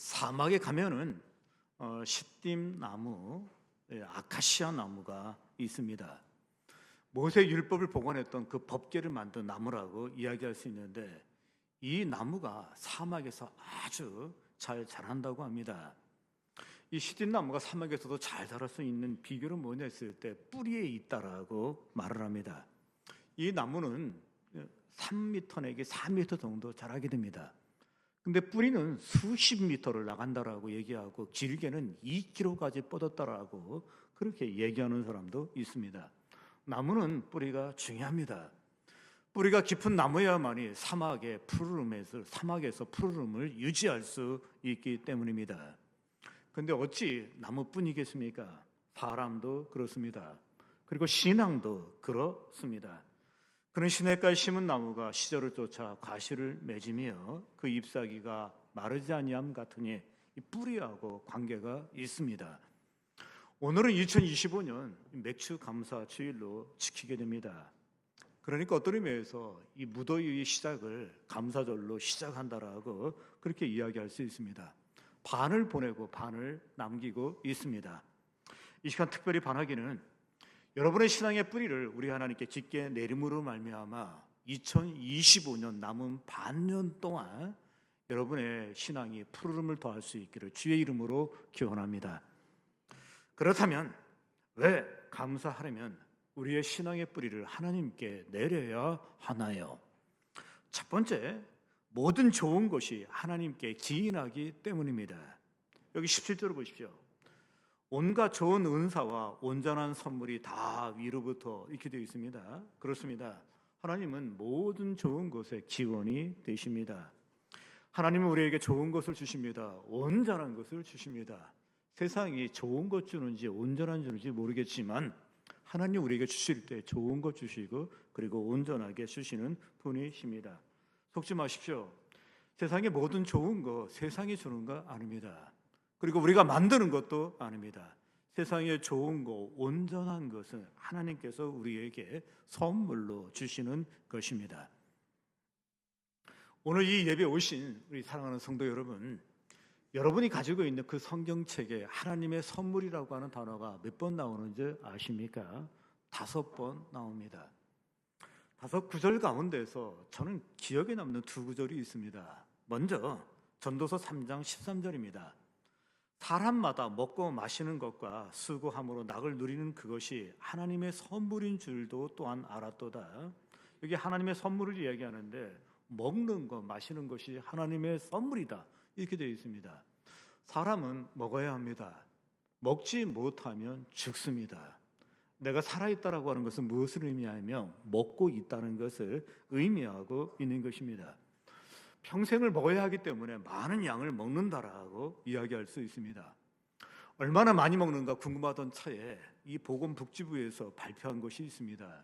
사막에 가면은 시딤 나무, 아카시아 나무가 있습니다. 모세 율법을 복원했던 그 법궤를 만든 나무라고 이야기할 수 있는데, 이 나무가 사막에서 아주 잘 자란다고 합니다. 이 시딤 나무가 사막에서도 잘 자랄 수 있는 비결은 뭐냐 했을 때 뿌리에 있다라고 말을 합니다. 이 나무는 3m 내지 4m 정도 자라게 됩니다. 근데 뿌리는 수십 미터를 나간다라고 얘기하고 길게는 2km까지 뻗었다라고 그렇게 얘기하는 사람도 있습니다. 나무는 뿌리가 중요합니다. 뿌리가 깊은 나무야만이 사막에서 푸르름을 유지할 수 있기 때문입니다. 근데 어찌 나무뿐이겠습니까? 사람도 그렇습니다. 그리고 신앙도 그렇습니다. 그런 시냇가에 심은 나무가 시절을 쫓아 과실을 맺으며 그 잎사귀가 마르지 아니함 같으니 이 뿌리하고 관계가 있습니다. 오늘은 2025년 맥주 감사 주일로 지키게 됩니다. 그러니까 어떤 의미에서 이 무더위의 시작을 감사절로 시작한다라고 그렇게 이야기할 수 있습니다. 반을 보내고 반을 남기고 있습니다. 이 시간 특별히 반하기는 여러분의 신앙의 뿌리를 우리 하나님께 짙게 내림으로 말미암아 2025년 남은 반년 동안 여러분의 신앙이 푸르름을 더할 수 있기를 주의 이름으로 기원합니다. 그렇다면 왜 감사하려면 우리의 신앙의 뿌리를 하나님께 내려야 하나요? 첫 번째, 모든 좋은 것이 하나님께 기인하기 때문입니다. 여기 17절을 보십시오. 온갖 좋은 은사와 온전한 선물이 다 위로부터 이렇게 되어 있습니다. 그렇습니다. 하나님은 모든 좋은 것의 기원이 되십니다. 하나님은 우리에게 좋은 것을 주십니다. 온전한 것을 주십니다. 세상이 좋은 것 주는지 온전한 주는지 모르겠지만 하나님 우리에게 주실 때 좋은 것 주시고 그리고 온전하게 주시는 분이십니다. 속지 마십시오. 세상의 모든 좋은 거 세상이 주는 거 아닙니다. 그리고 우리가 만드는 것도 아닙니다. 세상에 좋은 거, 온전한 것은 하나님께서 우리에게 선물로 주시는 것입니다. 오늘 이 예배에 오신 우리 사랑하는 성도 여러분, 여러분이 가지고 있는 그 성경책에 하나님의 선물이라고 하는 단어가 몇 번 나오는지 아십니까? 5번 나옵니다. 5구절 가운데서 저는 기억에 남는 2구절이 있습니다. 먼저 전도서 3장 13절입니다. 사람마다 먹고 마시는 것과 수고함으로 낙을 누리는 그것이 하나님의 선물인 줄도 또한 알았도다. 여기 하나님의 선물을 이야기하는데 먹는 것, 마시는 것이 하나님의 선물이다 이렇게 되어 있습니다. 사람은 먹어야 합니다. 먹지 못하면 죽습니다. 내가 살아있다라고 하는 것은 무엇을 의미하냐면 먹고 있다는 것을 의미하고 있는 것입니다. 평생을 먹어야 하기 때문에 많은 양을 먹는다라고 이야기할 수 있습니다. 얼마나 많이 먹는가 궁금하던 차에 이 보건복지부에서 발표한 것이 있습니다.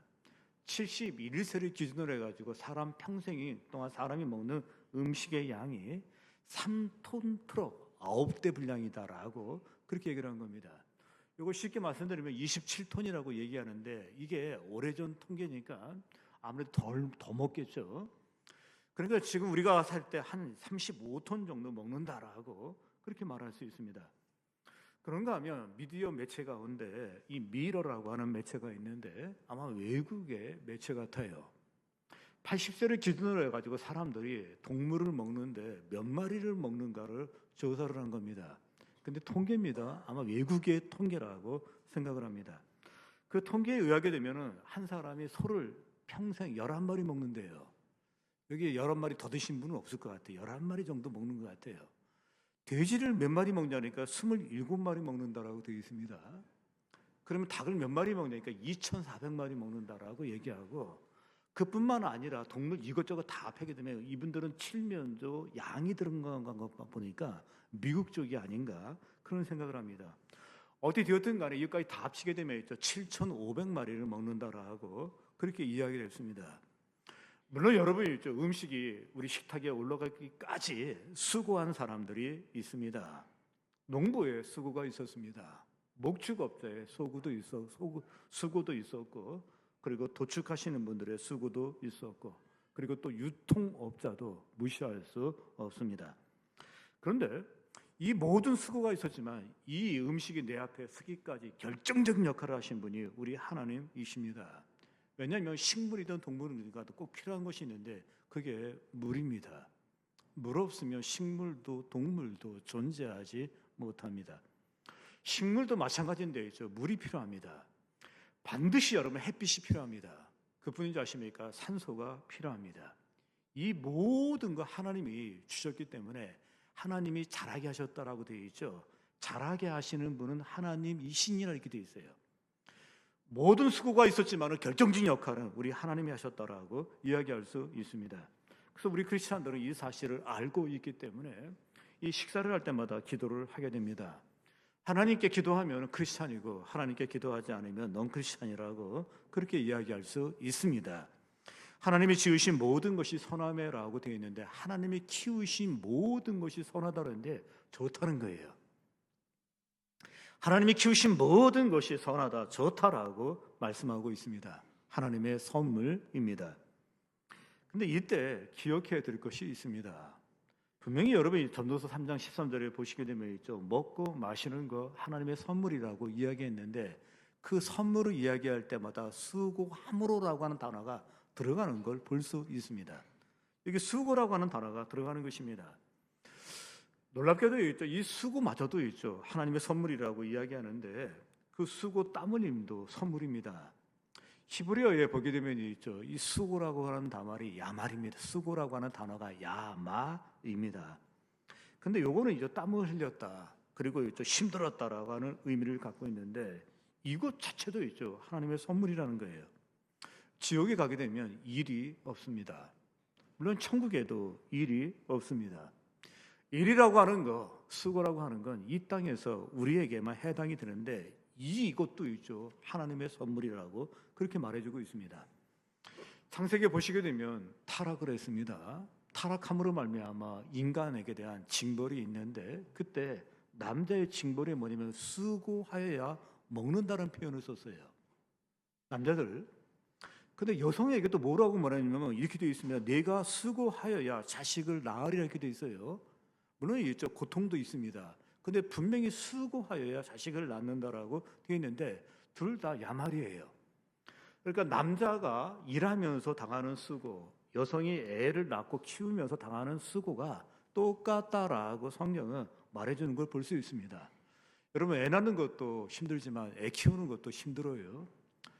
71세를 기준으로 해가지고 사람 평생 동안 사람이 먹는 음식의 양이 3톤 트럭 9대 분량이다라고 그렇게 얘기를 한 겁니다. 이거 쉽게 말씀드리면 27톤이라고 얘기하는데 이게 오래전 통계니까 아무래도 더 먹겠죠. 그러니까 지금 우리가 살 때 한 35톤 정도 먹는다라고 그렇게 말할 수 있습니다. 그런가 하면 미디어 매체 가운데 이 미러라고 하는 매체가 있는데 아마 외국의 매체 같아요. 80세를 기준으로 해가지고 사람들이 동물을 먹는데 몇 마리를 먹는가를 조사를 한 겁니다. 근데 통계입니다. 아마 외국의 통계라고 생각을 합니다. 그 통계에 의하게 되면은 한 사람이 소를 평생 11마리 먹는데요. 여기 11마리 더 드신 분은 없을 것 같아요. 11마리 정도 먹는 것 같아요. 돼지를 몇 마리 먹냐니까 27마리 먹는다라고 되어 있습니다. 그러면 닭을 몇 마리 먹냐니까 2,400마리 먹는다라고 얘기하고, 그뿐만 아니라 동물 이것저것 다 합하게 되면 이분들은 칠면조 양이 들어간 것 보니까 미국 쪽이 아닌가 그런 생각을 합니다. 어디 되었든 간에 이것까지 다 합치게 되면 7,500마리를 먹는다라고 그렇게 이야기를 했습니다. 물론 여러분이 음식이 우리 식탁에 올라가기까지 수고한 사람들이 있습니다. 농부의 수고가 있었습니다. 목축업자의 수고도 있었고, 그리고 도축하시는 분들의 수고도 있었고, 그리고 또 유통업자도 무시할 수 없습니다. 그런데 이 모든 수고가 있었지만 이 음식이 내 앞에 서기까지 결정적인 역할을 하신 분이 우리 하나님이십니다. 왜냐하면 식물이든 동물이든 꼭 필요한 것이 있는데 그게 물입니다. 물 없으면 식물도 동물도 존재하지 못합니다. 식물도 마찬가지인데 물이 필요합니다. 반드시 여러분 햇빛이 필요합니다. 그뿐인지 아십니까? 산소가 필요합니다. 이 모든 거 하나님이 주셨기 때문에 하나님이 자라게 하셨다라고 되어 있죠. 자라게 하시는 분은 하나님이신이라 이렇게 되어 있어요. 모든 수고가 있었지만 결정적인 역할은 우리 하나님이 하셨다라고 이야기할 수 있습니다. 그래서 우리 크리스찬들은 이 사실을 알고 있기 때문에 이 식사를 할 때마다 기도를 하게 됩니다. 하나님께 기도하면 크리스찬이고 하나님께 기도하지 않으면 넌 크리스찬이라고 그렇게 이야기할 수 있습니다. 하나님이 지으신 모든 것이 선하매라고 되어 있는데 하나님이 키우신 모든 것이 선하다는데 좋다는 거예요. 하나님이 키우신 모든 것이 선하다, 좋다라고 말씀하고 있습니다. 하나님의 선물입니다. 근데 이때 기억해야 될 것이 있습니다. 분명히 여러분이 전도서 3장 13절에 보시게 되면 있죠. 먹고 마시는 거 하나님의 선물이라고 이야기했는데 그 선물을 이야기할 때마다 수고함으로라고 하는 단어가 들어가는 걸 볼 수 있습니다. 여기 수고라고 하는 단어가 들어가는 것입니다. 놀랍게도 있죠. 이 수고마저도 있죠. 하나님의 선물이라고 이야기하는데 그 수고 땀 흘림도 선물입니다. 히브리어에 보게 되면 있죠. 이 수고라고 하는 단말이 야말입니다. 수고라고 하는 단어가 야마입니다. 근데 요거는 이제 땀을 흘렸다. 그리고 있죠. 힘들었다라고 하는 의미를 갖고 있는데 이것 자체도 있죠. 하나님의 선물이라는 거예요. 지옥에 가게 되면 일이 없습니다. 물론 천국에도 일이 없습니다. 일이라고 하는 거, 수고라고 하는 건 이 땅에서 우리에게만 해당이 되는데 이것도 있죠. 하나님의 선물이라고 그렇게 말해주고 있습니다. 창세기에 보시게 되면 타락을 했습니다. 타락함으로 말미암아 인간에게 대한 징벌이 있는데 그때 남자의 징벌이 뭐냐면 수고하여야 먹는다는 표현을 썼어요. 남자들. 근데 여성에게도 뭐라고 말하냐면 이렇게 되어 있습니다. 내가 수고하여야 자식을 낳으리라 이렇게 되어 있어요. 물론 있죠. 고통도 있습니다. 근데 분명히 수고하여야 자식을 낳는다라고 되어 있는데 둘 다 야말이에요. 그러니까 남자가 일하면서 당하는 수고, 여성이 애를 낳고 키우면서 당하는 수고가 똑같다라고 성경은 말해주는 걸 볼 수 있습니다. 여러분 애 낳는 것도 힘들지만 애 키우는 것도 힘들어요.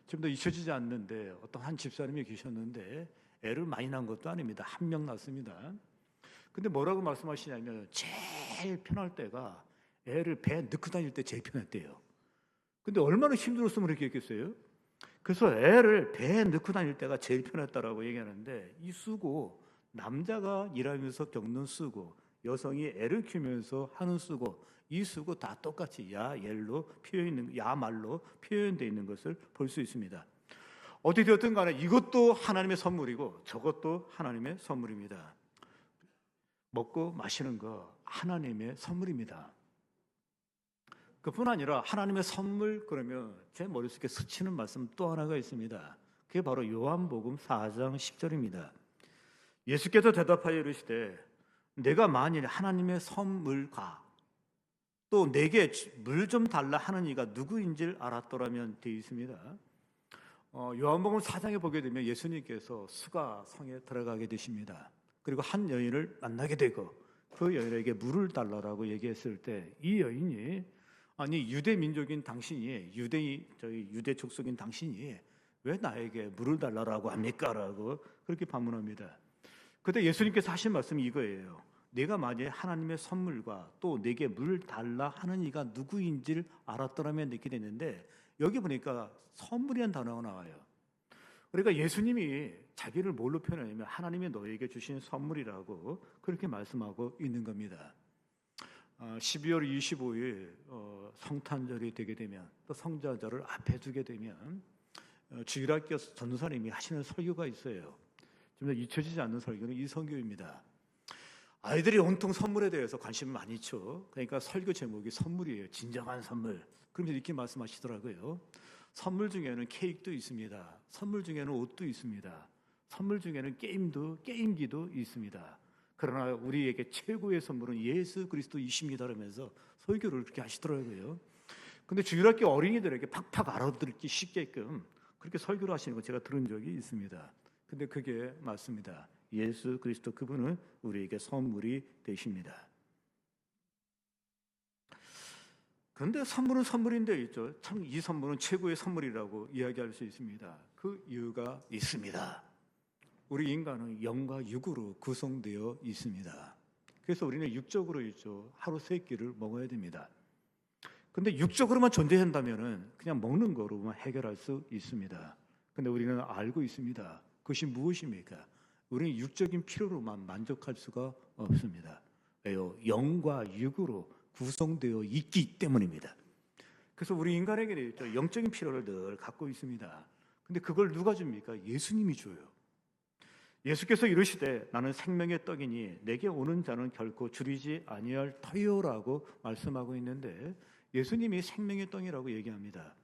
지금도 잊혀지지 않는데 어떤 한 집사님이 계셨는데 애를 많이 낳은 것도 아닙니다. 한 명 낳습니다. 근데 뭐라고 말씀하시냐면 제일 편할 때가 애를 배에 넣고 다닐 때 제일 편했대요. 근데 얼마나 힘들었으면 그렇게 했겠어요? 그래서 애를 배에 넣고 다닐 때가 제일 편했다라고 얘기하는데 이 수고, 남자가 일하면서 겪는 수고, 여성이 애를 키우면서 하는 수고, 이 수고 다 똑같이 야엘로 야말로 표현되어 있는 것을 볼 수 있습니다. 어디 되었든 간에 이것도 하나님의 선물이고 저것도 하나님의 선물입니다. 먹고 마시는 거 하나님의 선물입니다. 그뿐 아니라 하나님의 선물 그러면 제 머릿속에 스치는 말씀 또 하나가 있습니다. 그게 바로 요한복음 4장 10절입니다. 예수께서 대답하여 이르시되 내가 만일 하나님의 선물과 또 내게 물 좀 달라 하는 이가 누구인지를 알았더라면 되어 있습니다. 요한복음 4장에 보게 되면 예수님께서 수가성에 들어가게 되십니다. 그리고 한 여인을 만나게 되고 그 여인에게 물을 달라고 얘기했을 때 이 여인이 아니 유대 민족인 당신이 저희 유대 족속인 당신이 왜 나에게 물을 달라고 합니까? 라고 그렇게 반문합니다. 그때 예수님께서 하신 말씀이 이거예요. 내가 만약에 하나님의 선물과 또 내게 물 달라 하는 이가 누구인지를 알았더라면 이렇게 됐는데 여기 보니까 선물이라는 단어가 나와요. 그러니까 예수님이 자기를 뭘로 표현하냐면 하나님이 너에게 주신 선물이라고 그렇게 말씀하고 있는 겁니다. 12월 25일 성탄절이 되게 되면 또 성자절을 앞에 두게 되면 주일학교 전도사님이 하시는 설교가 있어요. 좀 더 잊혀지지 않는 설교는 이 설교입니다. 아이들이 온통 선물에 대해서 관심을 많이 있죠. 그러니까 설교 제목이 선물이에요. 진정한 선물. 그러면서 이렇게 말씀하시더라고요. 선물 중에는 케이크도 있습니다. 선물 중에는 옷도 있습니다. 선물 중에는 게임기도 있습니다. 그러나 우리에게 최고의 선물은 예수 그리스도이십니다 라면서 설교를 그렇게 하시더라고요. 근데 주일학교 어린이들에게 팍팍 알아듣기 쉽게끔 그렇게 설교를 하시는 거 제가 들은 적이 있습니다. 근데 그게 맞습니다. 예수 그리스도 그분은 우리에게 선물이 되십니다. 그런데 선물은 선물인데 있죠. 참 이 선물은 최고의 선물이라고 이야기할 수 있습니다. 그 이유가 있습니다. 우리 인간은 영과 육으로 구성되어 있습니다. 그래서 우리는 육적으로 있죠. 하루 3끼를 먹어야 됩니다. 근데 육적으로만 존재한다면 그냥 먹는 거로만 해결할 수 있습니다. 근데 우리는 알고 있습니다. 그것이 무엇입니까? 우리는 육적인 필요로만 만족할 수가 없습니다. 왜요? 영과 육으로 구성되어 있기 때문입니다. 그래서 우리 인간에게는 영적인 필요를 늘 갖고 있습니다. 근데 그걸 누가 줍니까? 예수님이 줘요. 예수께서 이르시되 나는 생명의 떡이니 내게 오는 자는 결코 줄이지 아니할 터요라고 말씀하고 있는데 예수님이 생명의 떡이라고 얘기합니다.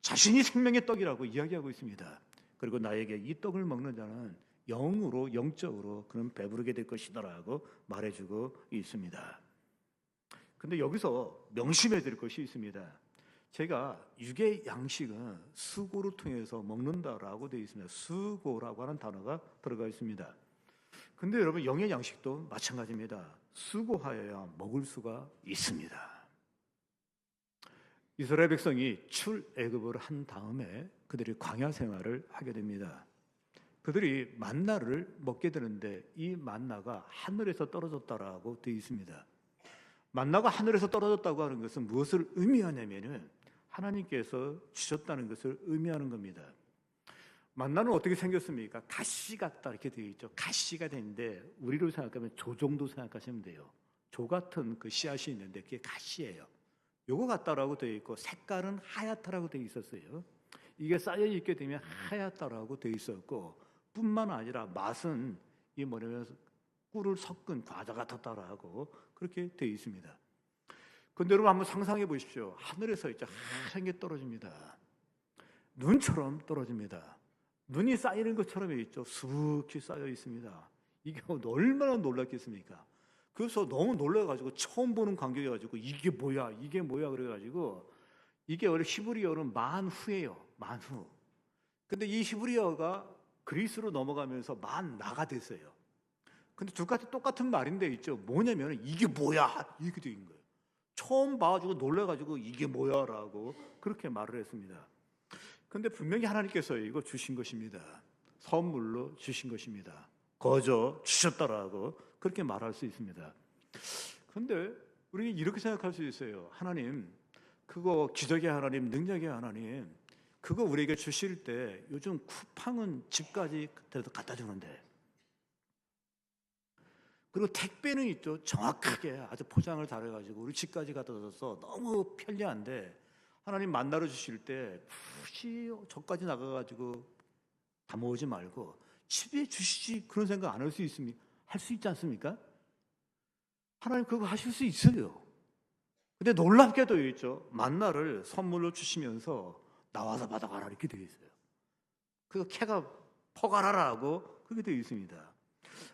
자신이 생명의 떡이라고 이야기하고 있습니다. 그리고 나에게 이 떡을 먹는 자는 영으로 영적으로 그는 배부르게 될 것이다라고 말해주고 있습니다. 근데 여기서 명심해 드릴 것이 있습니다. 제가 육의 양식은 수고를 통해서 먹는다라고 되어 있습니다. 수고라고 하는 단어가 들어가 있습니다. 근데 여러분 영의 양식도 마찬가지입니다. 수고하여야 먹을 수가 있습니다. 이스라엘 백성이 출애굽을 한 다음에 그들이 광야 생활을 하게 됩니다. 그들이 만나를 먹게 되는데 이 만나가 하늘에서 떨어졌다라고 되어 있습니다. 만나가 하늘에서 떨어졌다고 하는 것은 무엇을 의미하냐면은 하나님께서 주셨다는 것을 의미하는 겁니다. 만나는 어떻게 생겼습니까? 가시 같다 이렇게 되어 있죠. 가시가 되는데 우리로 생각하면 조 정도 생각하시면 돼요. 조 같은 그 씨앗이 있는데 그게 가시예요. 요거 같다라고 되어 있고 색깔은 하얗다라고 되어 있었어요. 이게 쌓여 있게 되면 하얗다라고 되어 있었고 뿐만 아니라 맛은 이 뭐냐면 꿀을 섞은 과자 같았다라고 그렇게 되어 있습니다. 근데 여러분 한번 상상해 보십시오. 하늘에서 이제 하얗게 떨어집니다. 눈처럼 떨어집니다. 눈이 쌓이는 것처럼 있죠. 수북히 쌓여 있습니다. 이게 얼마나 놀랐겠습니까? 그래서 너무 놀라가지고 처음 보는 광경이어가지고 이게 뭐야 그래가지고 이게 원래 히브리어는 만후예요. 만후. 근데 이 히브리어가 그리스로 넘어가면서 만나가 됐어요. 근데 두 가지 똑같은 말인데 있죠. 뭐냐면 이게 뭐야 이렇게 된 거예요. 처음 봐가지고 놀라가지고 이게 뭐야라고 그렇게 말을 했습니다. 근데 분명히 하나님께서 이거 주신 것입니다. 선물로 주신 것입니다. 거저 주셨다라고 그렇게 말할 수 있습니다. 그런데 우리는 이렇게 생각할 수 있어요. 하나님, 그거 기적의 하나님, 능력의 하나님, 그거 우리에게 주실 때 요즘 쿠팡은 집까지 갖다 주는데, 그리고 택배는 있죠. 정확하게 아주 포장을 잘해가지고 우리 집까지 갖다 줘서 너무 편리한데 하나님 만나러 주실 때 굳이 저까지 나가가지고 다 모으지 말고 집에 주시지 그런 생각 안 할 수 있습니까? 할 수 있지 않습니까? 하나님 그거 하실 수 있어요. 근데 놀랍게도 있죠. 만나를 선물로 주시면서 나와서 받아가라 이렇게 되어 있어요. 그거 캐가 퍼가라라고 그렇게 되어 있습니다.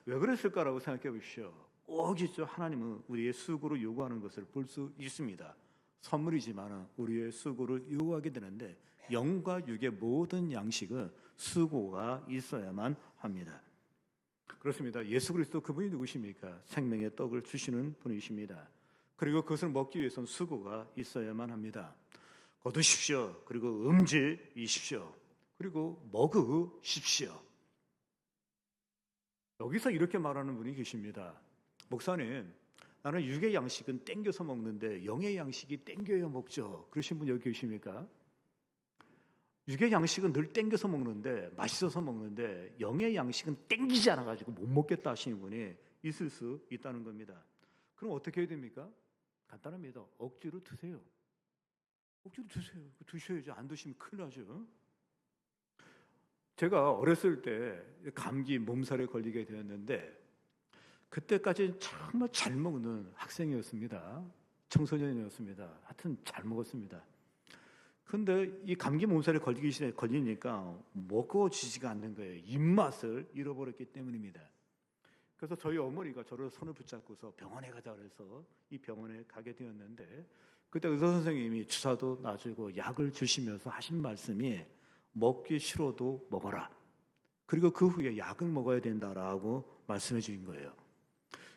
왜 그랬을까라고 생각해 보십시오. 꼭 있죠. 하나님은 우리의 수고를 요구하는 것을 볼 수 있습니다. 선물이지만 우리의 수고를 요구하게 되는데 영과 육의 모든 양식은 수고가 있어야만 합니다. 그렇습니다. 예수 그리스도 그분이 누구십니까? 생명의 떡을 주시는 분이십니다. 그리고 그것을 먹기 위해서는 수고가 있어야만 합니다. 거두십시오. 그리고 음지이십시오. 그리고 먹으십시오. 여기서 이렇게 말하는 분이 계십니다. 목사님, 나는 육의 양식은 땡겨서 먹는데 영의 양식이 땡겨야 먹죠. 그러신 분 여기 계십니까? 육의 양식은 늘 땡겨서 먹는데 맛있어서 먹는데 영의 양식은 땡기지 않아가지고 못 먹겠다 하시는 분이 있을 수 있다는 겁니다. 그럼 어떻게 해야 됩니까? 간단합니다. 억지로 드세요. 억지로 드세요. 드셔야죠. 안 드시면 큰일 나죠. 제가 어렸을 때 감기 몸살에 걸리게 되었는데 그때까지 정말 잘 먹는 학생이었습니다. 청소년이었습니다. 하여튼 잘 먹었습니다. 근데 이 감기 몸살에 걸리니까 먹어지지가 않는 거예요. 입맛을 잃어버렸기 때문입니다. 그래서 저희 어머니가 저를 손을 붙잡고서 병원에 가자 그래서 이 병원에 가게 되었는데, 그때 의사 선생님이 주사도 놔주고 약을 주시면서 하신 말씀이 먹기 싫어도 먹어라. 그리고 그 후에 약을 먹어야 된다라고 말씀해 주신 거예요.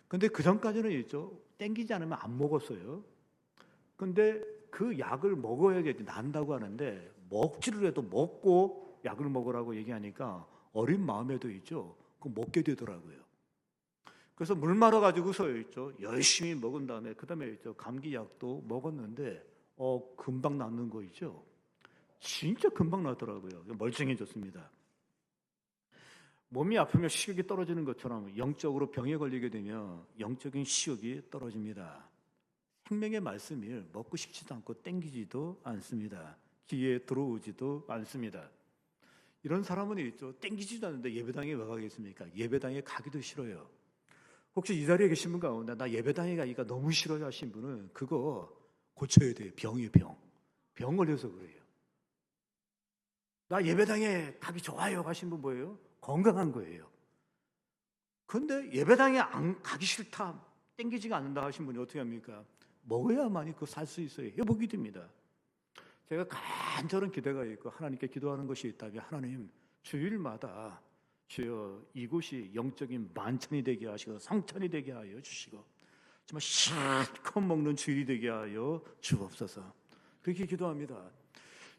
근데 그 전까지는 있죠. 땡기지 않으면 안 먹었어요. 근데 그 약을 먹어야 난다고 하는데 먹지를 해도 먹고 약을 먹으라고 얘기하니까 어린 마음에도 있죠. 그 먹게 되더라고요. 그래서 물 말아 가지고서 있죠. 열심히 먹은 다음에 그다음에 있죠. 감기약도 먹었는데 금방 낫는 거 있죠. 진짜 금방 낫더라고요. 멀쩡해졌습니다. 몸이 아프면 식욕이 떨어지는 것처럼 영적으로 병에 걸리게 되면 영적인 식욕이 떨어집니다. 생명의 말씀을 먹고 싶지도 않고 땡기지도 않습니다. 귀에 들어오지도 않습니다. 이런 사람은 있죠. 땡기지도 않는데 예배당에 왜 가겠습니까? 예배당에 가기도 싫어요. 혹시 이 자리에 계신 분 가운데 나 예배당에 가기가 너무 싫어요 하신 분은 그거 고쳐야 돼요. 병이에요, 병. 병 걸려서 그래요. 나 예배당에 가기 좋아요 하신 분 뭐예요? 건강한 거예요. 근데 예배당에 안 가기 싫다, 땡기지가 않는다 하신 분이 어떻게 합니까? 먹어야만이 그 살 수 있어요. 회복이 됩니다. 제가 간절한 기대가 있고 하나님께 기도하는 것이 있다면 하나님 주일마다 주여 이곳이 영적인 만찬이 되게 하시고 성찬이 되게 하여 주시고 정말 실컷 먹는 주일이 되게 하여 주옵소서. 그렇게 기도합니다.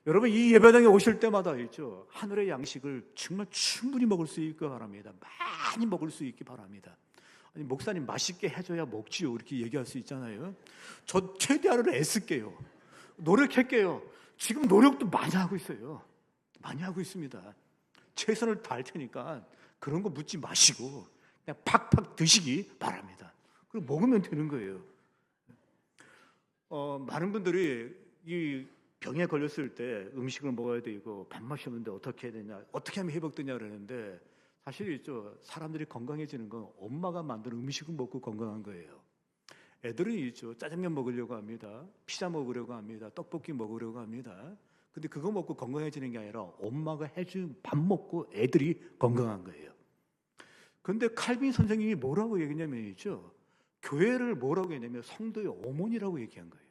여러분 이 예배당에 오실 때마다 있죠. 하늘의 양식을 정말 충분히 먹을 수 있기 바랍니다. 많이 먹을 수 있기 바랍니다. 아니 목사님 맛있게 해줘야 먹지요 이렇게 얘기할 수 있잖아요. 저 최대한으로 애쓸게요. 노력할게요. 지금 노력도 많이 하고 있어요. 많이 하고 있습니다. 최선을 다할 테니까 그런 거 묻지 마시고 그냥 팍팍 드시기 바랍니다. 그리고 먹으면 되는 거예요. 많은 분들이 이 병에 걸렸을 때 음식을 먹어야 되고 밥맛이 없는데 어떻게 해야 되냐, 어떻게 하면 회복되냐 그러는데 사실 있죠. 사람들이 건강해지는 건 엄마가 만든 음식을 먹고 건강한 거예요. 애들은 있죠. 짜장면 먹으려고 합니다. 피자 먹으려고 합니다. 떡볶이 먹으려고 합니다. 근데 그거 먹고 건강해지는 게 아니라 엄마가 해준 밥 먹고 애들이 건강한 거예요. 근데 칼빈 선생님이 뭐라고 얘기했냐면 있죠. 교회를 뭐라고 했냐면 성도의 어머니라고 얘기한 거예요.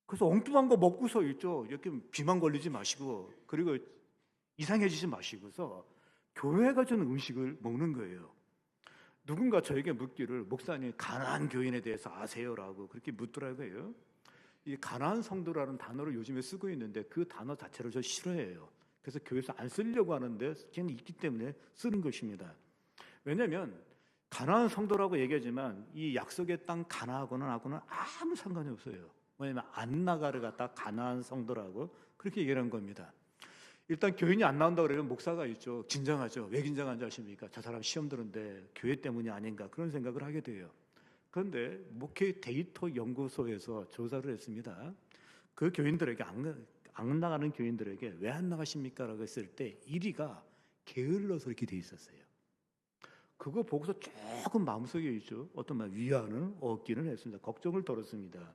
그래서 엉뚱한 거 먹고서 있죠. 이렇게 비만 걸리지 마시고 그리고 이상해지지 마시고서 교회가 주는 음식을 먹는 거예요. 누군가 저에게 묻기를 목사님 가나안 교인에 대해서 아세요라고 그렇게 묻더라고요. 이 가나안 성도라는 단어를 요즘에 쓰고 있는데 그 단어 자체를 저 싫어해요. 그래서 교회에서 안 쓰려고 하는데 그냥 있기 때문에 쓰는 것입니다. 왜냐하면 가나안 성도라고 얘기하지만 이 약속의 땅 가나안하고는 아무 상관이 없어요. 뭐냐면 안나가를 갖다 가나안 성도라고 그렇게 얘기를 한 겁니다. 일단 교인이 안 나온다 그러면 목사가 있죠. 긴장하죠. 왜 긴장한지 아십니까? 저 사람 시험 들은데 교회 때문이 아닌가 그런 생각을 하게 돼요. 그런데 목회 데이터 연구소에서 조사를 했습니다. 그 교인들에게 안 나가는 교인들에게 왜 안 나가십니까? 라고 했을 때 1위가 게을러서 이렇게 돼 있었어요. 그거 보고서 조금 마음속에 있죠. 어떤 말 위안을 얻기는 했습니다. 걱정을 덜었습니다.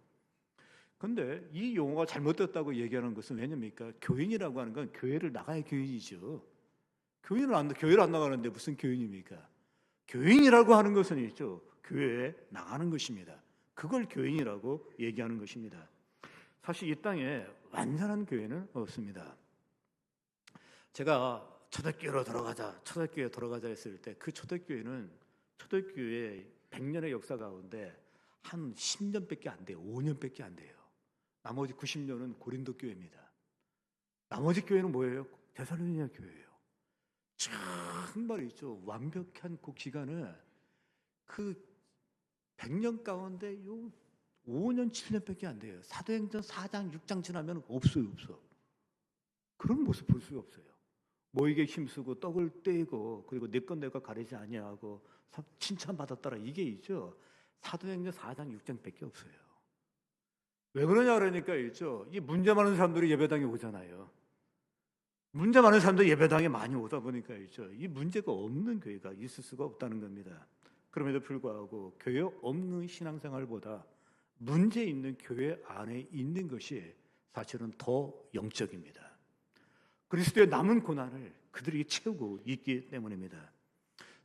근데 이 용어가 잘못됐다고 얘기하는 것은 왜냐입니까? 교인이라고 하는 건 교회를 나가야 교인이죠. 교회를 안 나가는데 무슨 교인입니까? 교인이라고 하는 것은 있죠. 교회에 나가는 것입니다. 그걸 교인이라고 얘기하는 것입니다. 사실 이 땅에 완전한 교회는 없습니다. 제가 초대교회에 들어가자 했을 때 그 초대교회는 초대교회 100년의 역사 가운데 한 10년밖에 안 돼요. 5년밖에 안 돼요. 나머지 90년은 고린도 교회입니다. 나머지 교회는 뭐예요? 데살로니가 교회예요. 정말 있죠. 완벽한 그 기간을 그 100년 가운데 요 5년, 7년밖에 안 돼요. 사도행전 4장, 6장 지나면 없어요. 그런 모습 볼 수가 없어요. 모이게 힘쓰고 떡을 떼고 그리고 내 건 내가 가리지 아니하고 칭찬받았더라. 이게 있죠. 사도행전 4장, 6장밖에 없어요. 왜 그러냐 그러니까 있죠. 이 문제 많은 사람들이 예배당에 오잖아요. 문제 많은 사람들이 예배당에 많이 오다 보니까 있죠. 이 문제가 없는 교회가 있을 수가 없다는 겁니다. 그럼에도 불구하고 교회 없는 신앙생활보다 문제 있는 교회 안에 있는 것이 사실은 더 영적입니다. 그리스도의 남은 고난을 그들이 채우고 있기 때문입니다.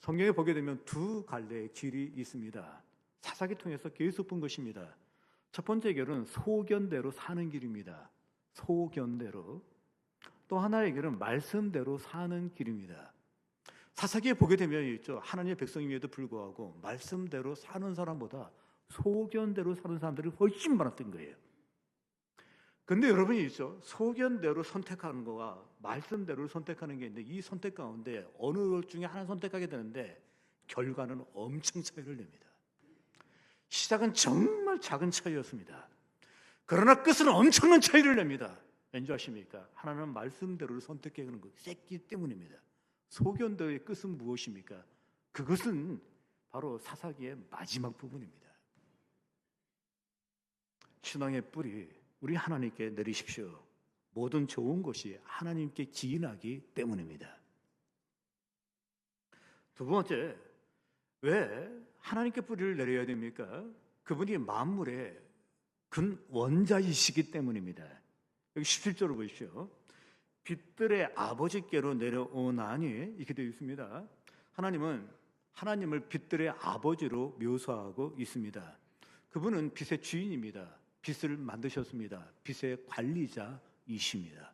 성경에 보게 되면 두 갈래의 길이 있습니다. 사사기 통해서 계속 본 것입니다. 첫 번째 길은 소견대로 사는 길입니다. 소견대로. 또 하나의 길은 말씀대로 사는 길입니다. 사사기에 보게 되면 있죠. 하나님의 백성임에도 불구하고 말씀대로 사는 사람보다 소견대로 사는 사람들이 훨씬 많았던 거예요. 근데 여러분이 있죠. 소견대로 선택하는 거와 말씀대로 선택하는 게 있는데 이 선택 가운데 어느 중에 하나 선택하게 되는데 결과는 엄청 차이를 냅니다. 시작은 정말 작은 차이였습니다. 그러나 끝은 엄청난 차이를 냅니다. 왠지 아십니까? 하나는 말씀대로를 선택하는 것이기 때문입니다. 소견대로의 끝은 무엇입니까? 그것은 바로 사사기의 마지막 부분입니다. 신앙의 뿌리 우리 하나님께 내리십시오. 모든 좋은 것이 하나님께 기인하기 때문입니다. 두 번째, 왜 하나님께 뿌리를 내려야 됩니까? 그분이 만물의 근원자이시기 때문입니다. 여기 17절을 보십시오. 빛들의 아버지께로 내려오나니 이렇게 되어 있습니다. 하나님은 하나님을 빛들의 아버지로 묘사하고 있습니다. 그분은 빛의 주인입니다. 빛을 만드셨습니다. 빛의 관리자이십니다.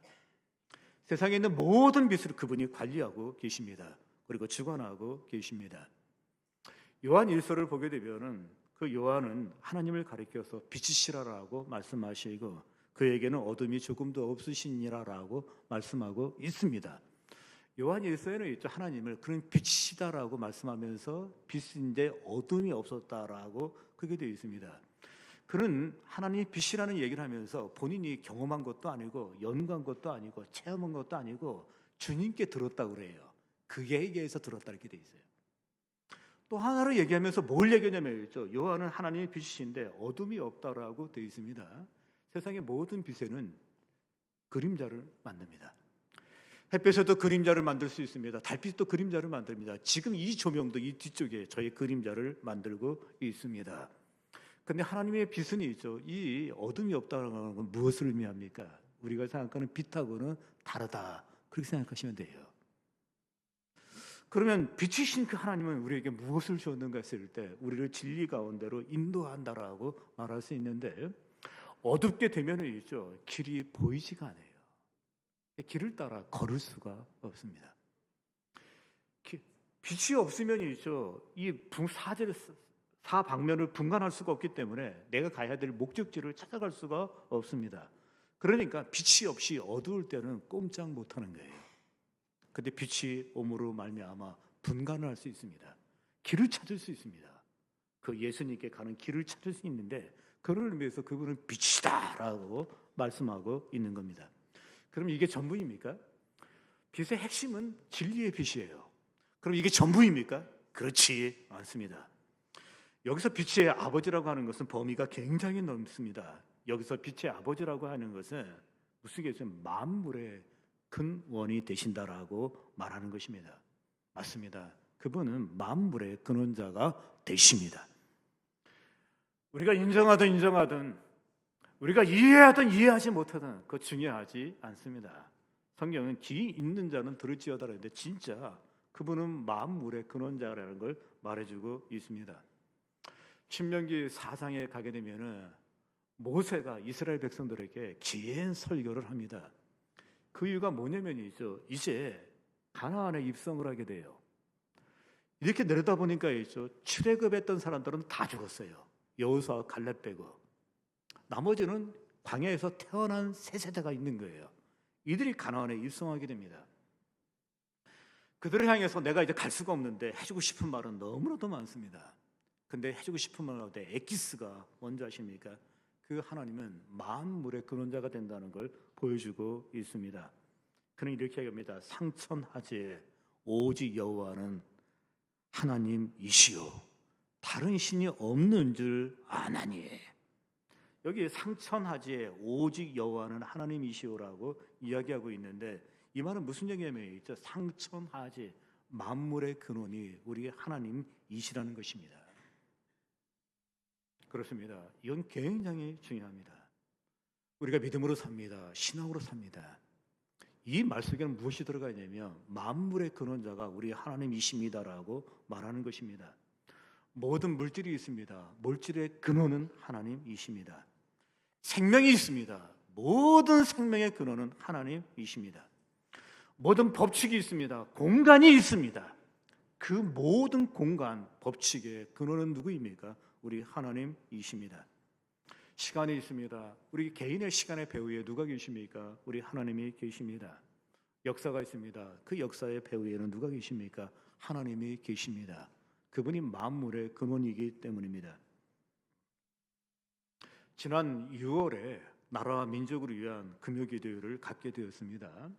세상에 있는 모든 빛을 그분이 관리하고 계십니다. 그리고 주관하고 계십니다. 요한 1서를 보게 되면은 그 요한은 하나님을 가리켜서 빛이시라라고 말씀하시고 그에게는 어둠이 조금도 없으시니라라고 말씀하고 있습니다. 요한 1서에는 있죠. 하나님을 그런 빛이시다라고 말씀하면서 빛인데 어둠이 없었다라고 그렇게 되어 있습니다. 그는 하나님이 빛이라는 얘기를 하면서 본인이 경험한 것도 아니고 연구한 것도 아니고 체험한 것도 아니고 주님께 들었다고 그래요. 그에게서 들었다 이렇게 돼 있어요. 또 하나를 얘기하면서 뭘 얘기하냐면 요한은 하나님의 빛이신데 어둠이 없다라고 되어 있습니다. 세상의 모든 빛에는 그림자를 만듭니다. 햇볕에도 그림자를 만들 수 있습니다. 달빛도 그림자를 만듭니다. 지금 이 조명도 이 뒤쪽에 저의 그림자를 만들고 있습니다. 그런데 하나님의 빛은 있죠. 이 어둠이 없다는 건 무엇을 의미합니까? 우리가 생각하는 빛하고는 다르다. 그렇게 생각하시면 돼요. 그러면 빛이신 그 하나님은 우리에게 무엇을 주었는가 했을 때 우리를 진리 가운데로 인도한다라고 말할 수 있는데 어둡게 되면은 있죠. 길이 보이지가 않아요. 길을 따라 걸을 수가 없습니다. 빛이 없으면 있죠. 이 사방면을 분간할 수가 없기 때문에 내가 가야 될 목적지를 찾아갈 수가 없습니다. 그러니까 빛이 없이 어두울 때는 꼼짝 못하는 거예요. 근데 빛이 옴으로 말미암아 분간을 할 수 있습니다. 길을 찾을 수 있습니다. 그 예수님께 가는 길을 찾을 수 있는데 그를 위해서 그분은 빛이다라고 말씀하고 있는 겁니다. 그럼 이게 전부입니까? 빛의 핵심은 진리의 빛이에요. 그럼 이게 전부입니까? 그렇지 않습니다. 여기서 빛의 아버지라고 하는 것은 범위가 굉장히 넓습니다. 여기서 빛의 아버지라고 하는 것은 무슨 얘기냐면 만물의 근원이 되신다라고 말하는 것입니다. 맞습니다. 그분은 만물의 근원자가 되십니다. 우리가 인정하든 우리가 이해하든 이해하지 못하든 그거 중요하지 않습니다. 성경은 귀 있는 자는 들을지어다 하는데 진짜 그분은 만물의 근원자라는 걸 말해주고 있습니다. 신명기 4장에 가게 되면은 모세가 이스라엘 백성들에게 긴 설교를 합니다. 그 이유가 뭐냐면이죠. 이제 가나안에 입성을 하게 돼요. 이렇게 내려다 보니까 있죠. 출애굽했던 사람들은 다 죽었어요. 여호수아 갈렙 빼고. 나머지는 광야에서 태어난 세 세대가 있는 거예요. 이들이 가나안에 입성하게 됩니다. 그들을 향해서 내가 이제 갈 수가 없는데 해주고 싶은 말은 너무나도 많습니다. 근데 해주고 싶은 말 가운데 엑기스가 뭔지 아십니까? 그 하나님은 만물의 근원자가 된다는 걸 보여주고 있습니다. 그는 이렇게 얘기합니다. 상천하제 오직 여호와는 하나님이시오 다른 신이 없는 줄 아나니. 여기 상천하제 오직 여호와는 하나님이시오라고 이야기하고 있는데 이 말은 무슨 얘기냐면 상천하제 만물의 근원이 우리 하나님이시라는 것입니다. 그렇습니다. 이건 굉장히 중요합니다. 우리가 믿음으로 삽니다. 신앙으로 삽니다. 이 말 속에는 무엇이 들어가 있냐면 만물의 근원자가 우리 하나님이십니다라고 말하는 것입니다. 모든 물질이 있습니다. 물질의 근원은 하나님이십니다. 생명이 있습니다. 모든 생명의 근원은 하나님이십니다. 모든 법칙이 있습니다. 공간이 있습니다. 그 모든 공간, 법칙의 근원은 누구입니까? 우리 하나님이십니다. 시간이 있습니다. 우리 개인의 시간의 배후에 누가 계십니까? 우리 하나님이 계십니다. 역사가 있습니다. 그 역사의 배후에는 누가 계십니까? 하나님이 계십니다. 그분이 만물의 근원이기 때문입니다. 지난 6월에 나라와 민족을 위한 금요기도회를 갖게 되었습니다.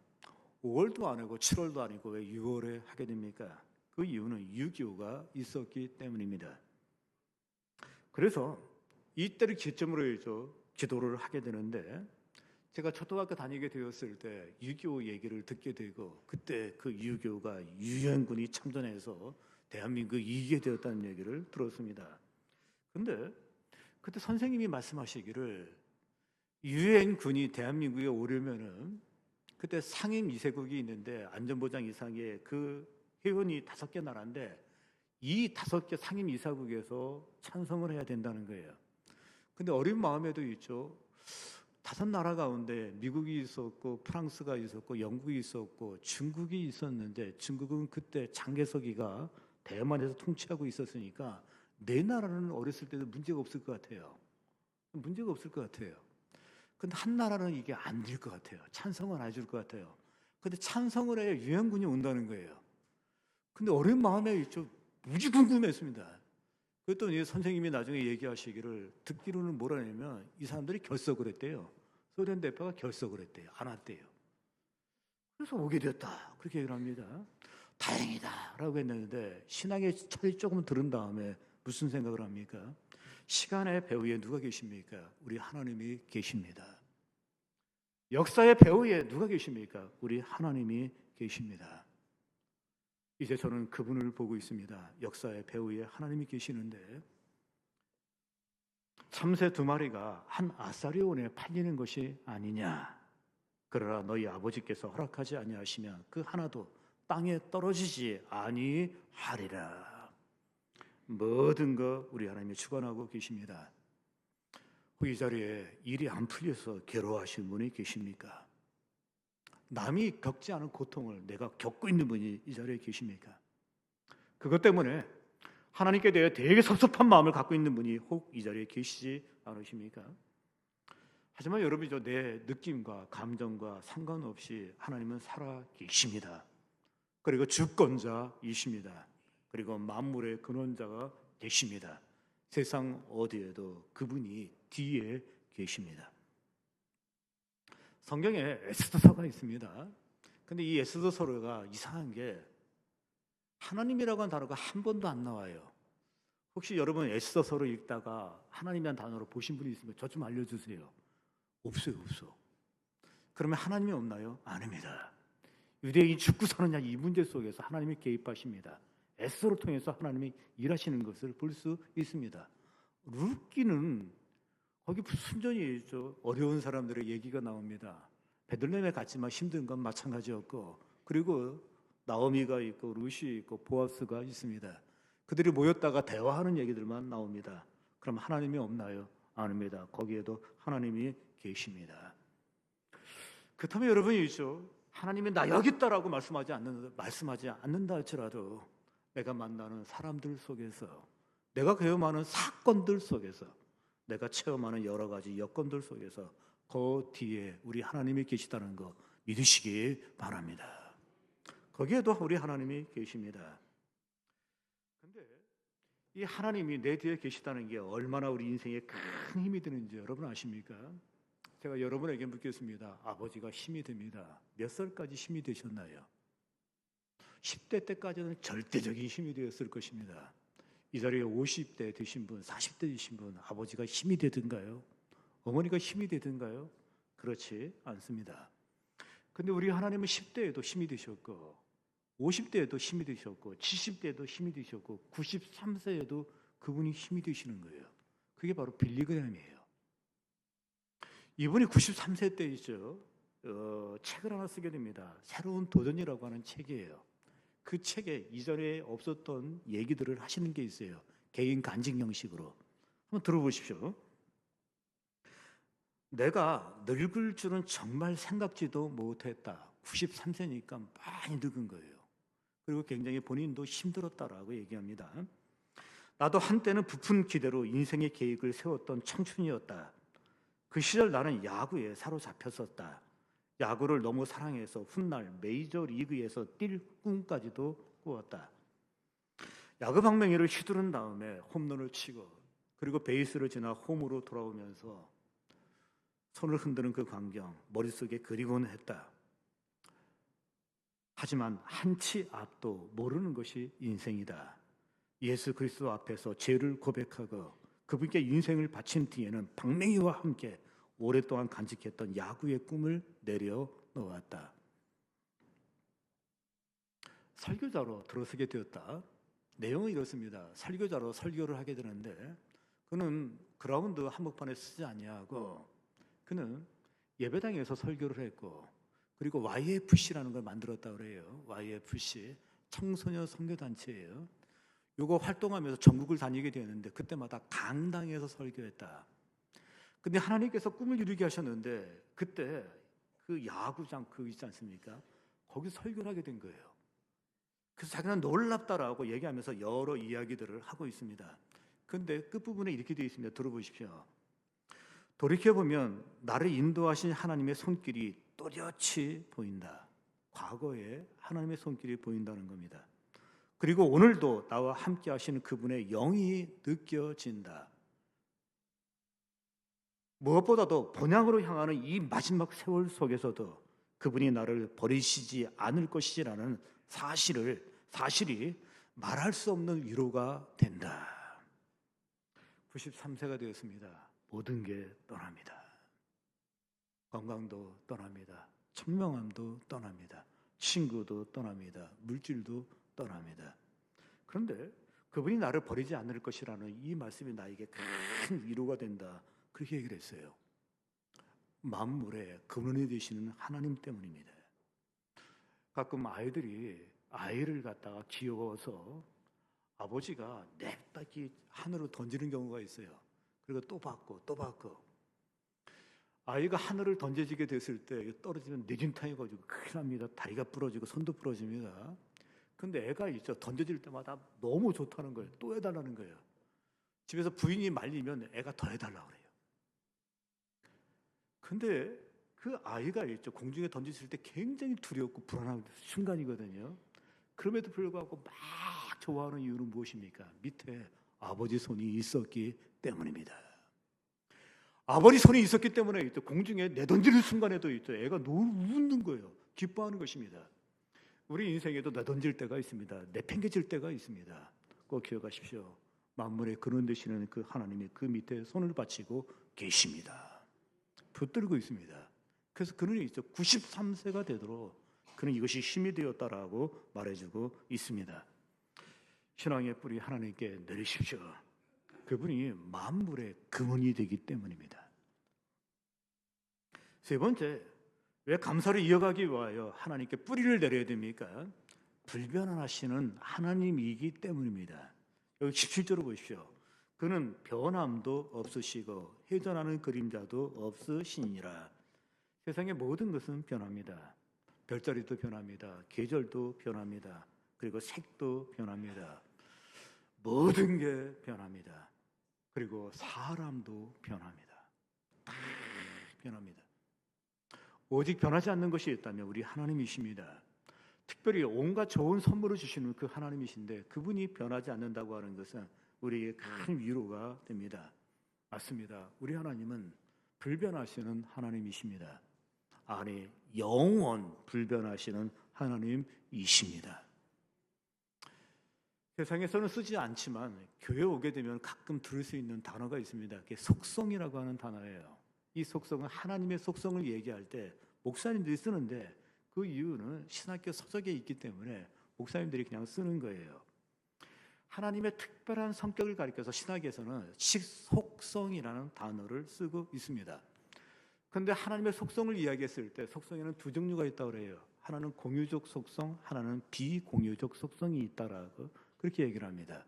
5월도 아니고 7월도 아니고 왜 6월에 하게 됩니까? 그 이유는 6.25가 있었기 때문입니다. 그래서 이때를 기점으로 해서 기도를 하게 되는데, 제가 초등학교 다니게 되었을 때 6.25 얘기를 듣게 되고, 그때 그 6.25가 유엔군이 참전해서 대한민국이 이기게 되었다는 얘기를 들었습니다. 근데 그때 선생님이 말씀하시기를 유엔군이 대한민국에 오려면은 그때 상임 이세국이 있는데 안전보장 이상의 그 회원이 5개 나라인데 이 5개 상임 이사국에서 찬성을 해야 된다는 거예요. 근데 어린 마음에도 있죠. 5나라 가운데 미국이 있었고 프랑스가 있었고 영국이 있었고 중국이 있었는데, 중국은 그때 장개석이가 대만에서 통치하고 있었으니까 4나라는 어렸을 때도 문제가 없을 것 같아요. 문제가 없을 것 같아요. 근데 한 나라는 이게 안 될 것 같아요. 찬성을 안 해줄 것 같아요. 근데 찬성을 해야 유엔군이 온다는 거예요. 근데 어린 마음에 있죠. 무지 궁금했습니다. 그랬더니 선생님이 나중에 얘기하시기를, 듣기로는 뭐라냐면 이 사람들이 결석을 했대요. 소련 대표가 결석을 했대요. 안 왔대요. 그래서 오게 됐다, 그렇게 얘기를 합니다. 다행이다 라고 했는데, 신앙의 철이 조금 들은 다음에 무슨 생각을 합니까? 시간의 배후에 누가 계십니까? 우리 하나님이 계십니다. 역사의 배후에 누가 계십니까? 우리 하나님이 계십니다. 이제 저는 그분을 보고 있습니다. 역사의 배후에 하나님이 계시는데, 참새 2마리가 한 아사리온에 팔리는 것이 아니냐. 그러나 너희 아버지께서 허락하지 아니하시면 그 하나도 땅에 떨어지지 아니하리라. 모든 거 우리 하나님이 주관하고 계십니다. 이 자리에 일이 안 풀려서 괴로워하시는 분이 계십니까? 남이 겪지 않은 고통을 내가 겪고 있는 분이 이 자리에 계십니까? 그것 때문에 하나님께 대해 되게 섭섭한 마음을 갖고 있는 분이 혹 이 자리에 계시지 않으십니까? 하지만 여러분이 내 느낌과 감정과 상관없이 하나님은 살아 계십니다. 그리고 주권자이십니다. 그리고 만물의 근원자가 되십니다. 세상 어디에도 그분이 뒤에 계십니다. 성경에 에스더서가 있습니다. 근데 이 에스더서가 이상한 게 하나님이라고 하는 단어가 한 번도 안 나와요. 혹시 여러분 에스더서를 읽다가 하나님이라는 단어로 보신 분이 있으면 저 좀 알려주세요. 없어요, 없어. 그러면 하나님이 없나요? 아닙니다. 유대인이 죽고 사느냐 이 문제 속에서 하나님이 개입하십니다. 에스더를 통해서 하나님이 일하시는 것을 볼 수 있습니다. 룻기는 거기 순전히 있죠. 어려운 사람들의 얘기가 나옵니다. 베들레헴에 갔지만 힘든 건 마찬가지였고, 그리고 나오미가 있고 룻이 있고 보아스가 있습니다. 그들이 모였다가 대화하는 얘기들만 나옵니다. 그럼 하나님이 없나요? 아닙니다. 거기에도 하나님이 계십니다. 그렇다면 여러분이 있죠. 하나님이 나 여기 있다라고 말씀하지 않는다 할지라도 내가 만나는 사람들 속에서, 내가 경험하는 사건들 속에서, 내가 체험하는 여러 가지 여건들 속에서 그 뒤에 우리 하나님이 계시다는 거 믿으시기 바랍니다. 거기에도 우리 하나님이 계십니다. 근데 이 하나님이 내 뒤에 계시다는 게 얼마나 우리 인생에 큰 힘이 되는지 여러분 아십니까? 제가 여러분에게 묻겠습니다. 아버지가 힘이 됩니다. 몇 살까지 힘이 되셨나요? 10대 때까지는 절대적인 힘이 되었을 것입니다. 이 자리에 50대 되신 분, 40대 되신 분, 아버지가 힘이 되든가요? 어머니가 힘이 되든가요? 그렇지 않습니다. 근데 우리 하나님은 10대에도 힘이 되셨고, 50대에도 힘이 되셨고, 70대에도 힘이 되셨고, 93세에도 그분이 힘이 되시는 거예요. 그게 바로 빌리그램이에요. 이분이 93세 때이죠. 책을 하나 쓰게 됩니다. 새로운 도전이라고 하는 책이에요. 그 책에 이전에 없었던 얘기들을 하시는 게 있어요. 개인 간증 형식으로. 한번 들어보십시오. 내가 늙을 줄은 정말 생각지도 못했다. 93세니까 많이 늙은 거예요. 그리고 굉장히 본인도 힘들었다라고 얘기합니다. 나도 한때는 부푼 기대로 인생의 계획을 세웠던 청춘이었다. 그 시절 나는 야구에 사로잡혔었다. 야구를 너무 사랑해서 훗날 메이저리그에서 뛸 꿈까지도 꾸었다. 야구 방망이를 휘두른 다음에 홈런을 치고 그리고 베이스를 지나 홈으로 돌아오면서 손을 흔드는 그 광경 머릿속에 그리곤 했다. 하지만 한치 앞도 모르는 것이 인생이다. 예수 그리스도 앞에서 죄를 고백하고 그분께 인생을 바친 뒤에는 방맹이와 함께 오랫동안 간직했던 야구의 꿈을 내려놓았다. 설교자로 들어서게 되었다. 내용은 이렇습니다. 설교자로 설교를 하게 되는데 그는 그라운드 한복판에 쓰지 아니하고 그는 예배당에서 설교를 했고 그리고 YFC라는 걸 만들었다고 그래요. YFC 청소년 선교단체예요. 요거 활동하면서 전국을 다니게 되었는데 그때마다 강당에서 설교했다. 근데 하나님께서 꿈을 이루게 하셨는데 그때 그 야구장 그 있지 않습니까? 거기서 설교를 하게 된 거예요. 그래서 자기는 놀랍다라고 얘기하면서 여러 이야기들을 하고 있습니다. 근데 끝부분에 이렇게 되어 있습니다. 들어보십시오. 돌이켜보면 나를 인도하신 하나님의 손길이 또렷이 보인다. 과거에 하나님의 손길이 보인다는 겁니다. 그리고 오늘도 나와 함께 하시는 그분의 영이 느껴진다. 무엇보다도 본향으로 향하는 이 마지막 세월 속에서도 그분이 나를 버리시지 않을 것이라는 사실이 말할 수 없는 위로가 된다. 93세가 되었습니다. 모든 게 떠납니다. 건강도 떠납니다. 청명함도 떠납니다. 친구도 떠납니다. 물질도 떠납니다. 그런데 그분이 나를 버리지 않을 것이라는 이 말씀이 나에게 큰 위로가 된다. 그렇게 얘기를 했어요. 만물의 근원이 되시는 하나님 때문입니다. 가끔 아이를 갖다가 귀여워서 아버지가 냅다기 하늘로 던지는 경우가 있어요. 그리고 또 받고 또 받고 아이가 하늘을 던져지게 됐을 때 떨어지면 뇌진탕이 가지고 큰일 납니다. 다리가 부러지고 손도 부러집니다. 근데 애가 있죠. 던져질 때마다 너무 좋다는 거예요. 또 해달라는 거예요. 집에서 부인이 말리면 애가 더 해달라고 그래요. 근데 그 아이가 있죠. 공중에 던졌을 때 굉장히 두렵고 불안한 순간이거든요. 그럼에도 불구하고 막 좋아하는 이유는 무엇입니까? 밑에 아버지 손이 있었기 때문입니다. 아버지 손이 있었기 때문에 공중에 내던지는 순간에도 있죠. 애가 너무 웃는 거예요. 기뻐하는 것입니다. 우리 인생에도 내던질 때가 있습니다. 내팽개칠 때가 있습니다. 꼭 기억하십시오. 만물의 근원 되시는 그 하나님이 그 밑에 손을 받치고 계십니다. 붙들고 있습니다. 그래서 그는 93세가 되도록 그는 이것이 힘이 되었다라고 말해주고 있습니다. 신앙의 뿌리 하나님께 내리십시오. 그분이 만물의 근원이 되기 때문입니다. 세 번째, 왜 감사를 이어가기 위하여 하나님께 뿌리를 내려야 됩니까? 불변하시는 하나님이기 때문입니다. 여기 17절을 보십시오. 그는 변함도 없으시고 회전하는 그림자도 없으시니라. 세상의 모든 것은 변합니다. 별자리도 변합니다. 계절도 변합니다. 그리고 색도 변합니다. 모든 게 변합니다. 그리고 사람도 변합니다. 다 변합니다. 오직 변하지 않는 것이 있다면 우리 하나님이십니다. 특별히 온갖 좋은 선물을 주시는 그 하나님이신데 그분이 변하지 않는다고 하는 것은 우리에게 큰 위로가 됩니다. 맞습니다. 우리 하나님은 불변하시는 하나님이십니다. 아니, 영원 불변하시는 하나님이십니다. 세상에서는 쓰지 않지만 교회에 오게 되면 가끔 들을 수 있는 단어가 있습니다. 그게 속성이라고 하는 단어예요. 이 속성은 하나님의 속성을 얘기할 때 목사님들이 쓰는데 그 이유는 신학교 서적에 있기 때문에 목사님들이 그냥 쓰는 거예요. 하나님의 특별한 성격을 가리켜서 신학에서는 속성이라는 단어를 쓰고 있습니다. 그런데 하나님의 속성을 이야기했을 때 속성에는 두 종류가 있다고 그래요. 하나는 공유적 속성, 하나는 비공유적 속성이 있다라고 그렇게 얘기를 합니다.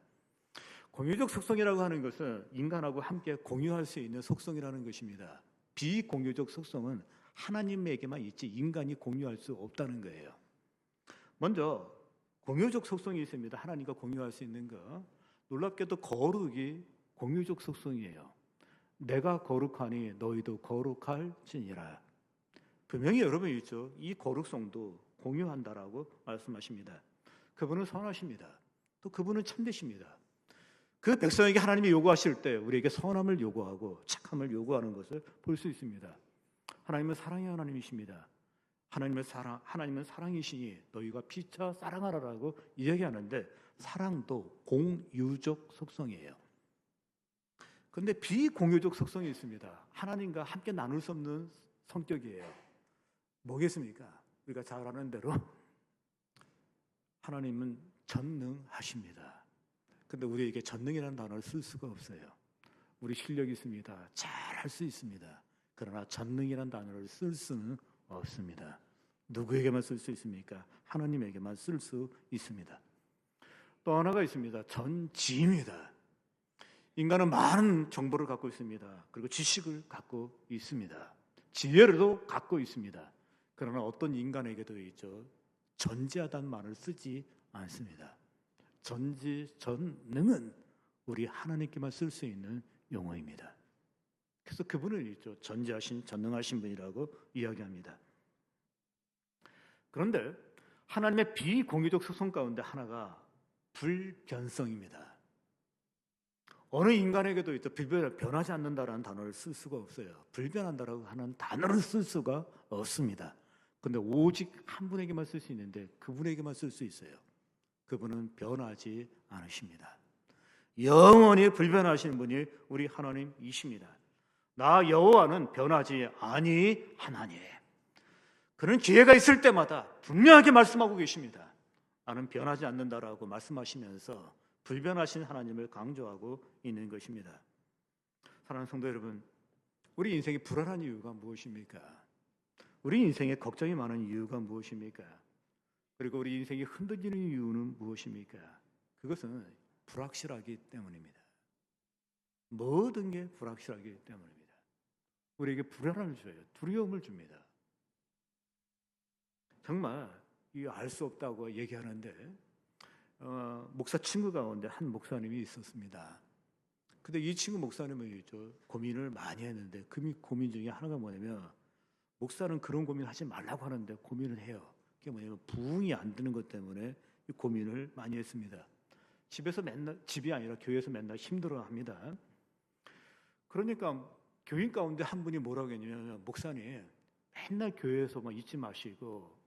공유적 속성이라고 하는 것은 인간하고 함께 공유할 수 있는 속성이라는 것입니다. 비공유적 속성은 하나님에게만 있지 인간이 공유할 수 없다는 거예요. 먼저 공유적 속성이 있습니다. 하나님과 공유할 수 있는 거. 놀랍게도 거룩이 공유적 속성이에요. 내가 거룩하니 너희도 거룩할지니라. 분명히 여러분 있죠. 이 거룩성도 공유한다라고 말씀하십니다. 그분은 선하십니다. 또 그분은 참되십니다. 그 백성에게 하나님이 요구하실 때 우리에게 선함을 요구하고 착함을 요구하는 것을 볼 수 있습니다. 하나님은 사랑의 하나님이십니다. 하나님은 사랑이시니 너희가 피차 사랑하라라고 이야기하는데 사랑도 공유적 속성이에요. 그런데 비공유적 속성이 있습니다. 하나님과 함께 나눌 수 없는 성격이에요. 뭐겠습니까? 우리가 잘 아는 대로 하나님은 전능하십니다. 근데 우리에게 전능이라는 단어를 쓸 수가 없어요. 우리 실력이 있습니다. 잘 할 수 있습니다. 그러나 전능이라는 단어를 쓸 수는 없습니다. 누구에게만 쓸 수 있습니까? 하나님에게만 쓸 수 있습니다. 또 하나가 있습니다. 전지입니다. 인간은 많은 정보를 갖고 있습니다. 그리고 지식을 갖고 있습니다. 지혜도 갖고 있습니다. 그러나 어떤 인간에게도 있죠. 전지하다는 말을 쓰지 않습니다. 전능은 우리 하나님께만 쓸 수 있는 용어입니다. 그래서 그분을 있죠. 전지하신, 전능하신 분이라고 이야기합니다. 그런데 하나님의 비공유적 속성 가운데 하나가 불변성입니다. 어느 인간에게도 있죠. 변하지 않는다라는 단어를 쓸 수가 없어요. 불변한다라고 하는 단어를 쓸 수가 없습니다. 그런데 오직 한 분에게만 쓸 수 있는데 그분에게만 쓸 수 있어요. 그분은 변하지 않으십니다. 영원히 불변하시는 분이 우리 하나님이십니다. 나 여호와는 변하지 아니하나니. 그는 기회가 있을 때마다 분명하게 말씀하고 계십니다. 나는 변하지 않는다라고 말씀하시면서 불변하신 하나님을 강조하고 있는 것입니다. 사랑하는 성도 여러분, 우리 인생이 불안한 이유가 무엇입니까? 우리 인생에 걱정이 많은 이유가 무엇입니까? 그리고 우리 인생이 흔들리는 이유는 무엇입니까? 그것은 불확실하기 때문입니다. 모든 게 불확실하기 때문입니다. 우리에게 불안함을 줘요. 두려움을 줍니다. 정말 알 수 없다고 얘기하는데 목사 친구 가운데 한 목사님이 있었습니다. 근데 이 친구 목사님은 고민을 많이 했는데 그 고민 중에 하나가 뭐냐면 목사는 그런 고민을 하지 말라고 하는데 고민을 해요. 그게 뭐냐면 부흥이 안 드는 것 때문에 고민을 많이 했습니다. 집이 아니라 교회에서 맨날 힘들어합니다. 그러니까 교인 가운데 한 분이 뭐라고 했냐면 목사님 맨날 교회에서만 있지 마시고